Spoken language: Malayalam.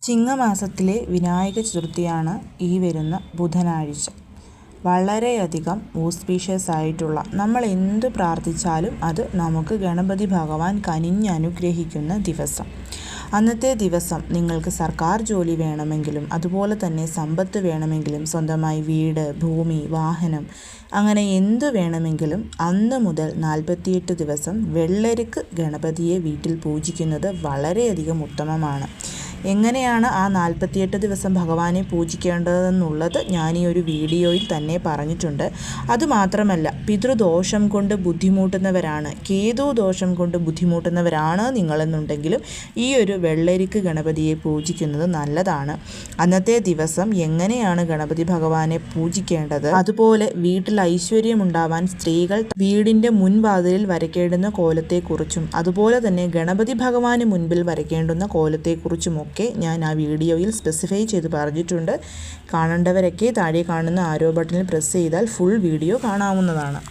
ചിങ്ങമാസത്തിലെ വിനായക ചതുർത്ഥിയാണ് ഈ വരുന്ന ബുധനാഴ്ച. വളരെയധികം ഓസ്പീഷ്യസ് ആയിട്ടുള്ള, നമ്മൾ എന്തു പ്രാർത്ഥിച്ചാലും അത് നമുക്ക് ഗണപതി ഭഗവാൻ കനിഞ്ഞനുഗ്രഹിക്കുന്ന ദിവസം. അന്നത്തെ ദിവസം നിങ്ങൾക്ക് സർക്കാർ ജോലി വേണമെങ്കിലും അതുപോലെ തന്നെ സമ്പത്ത് വേണമെങ്കിലും, സ്വന്തമായി വീട്, ഭൂമി, വാഹനം, അങ്ങനെ എന്തു വേണമെങ്കിലും അന്ന് മുതൽ 48 ദിവസം വെള്ളരിക്ക് ഗണപതിയെ വീട്ടിൽ പൂജിക്കുന്നത് വളരെയധികം ഉത്തമമാണ്. എങ്ങനെയാണ് ആ 48 ദിവസം ഭഗവാനെ പൂജിക്കേണ്ടതെന്നുള്ളത് ഞാൻ ഈ ഒരു വീഡിയോയിൽ തന്നെ പറഞ്ഞിട്ടുണ്ട്. അതുമാത്രമല്ല, പിതൃദോഷം കൊണ്ട് ബുദ്ധിമുട്ടുന്നവരാണ്, കേതു ദോഷം കൊണ്ട് ബുദ്ധിമുട്ടുന്നവരാണ് നിങ്ങളെന്നുണ്ടെങ്കിലും ഈ ഒരു വെള്ളരിക്ക് ഗണപതിയെ പൂജിക്കുന്നത് നല്ലതാണ്. അന്നത്തെ ദിവസം എങ്ങനെയാണ് ഗണപതി ഭഗവാനെ പൂജിക്കേണ്ടത്, അതുപോലെ വീട്ടിൽ ഐശ്വര്യമുണ്ടാവാൻ സ്ത്രീകൾ വീടിൻ്റെ മുൻവാതിലിൽ വരയ്ക്കേണ്ടുന്ന കോലത്തെക്കുറിച്ചും അതുപോലെ തന്നെ ഗണപതി ഭഗവാന് മുൻപിൽ വരയ്ക്കേണ്ടുന്ന കോലത്തെക്കുറിച്ചുമൊക്കെ ഞാൻ ആ വീഡിയോയിൽ സ്പെസിഫൈ ചെയ്ത് പറഞ്ഞിട്ടുണ്ട്. കാണേണ്ടവരൊക്കെ താഴെ കാണുന്ന ആരോ ബട്ടണിൽ പ്രസ് ചെയ്താൽ ഫുൾ വീഡിയോ കാണാവുന്നതാണ്.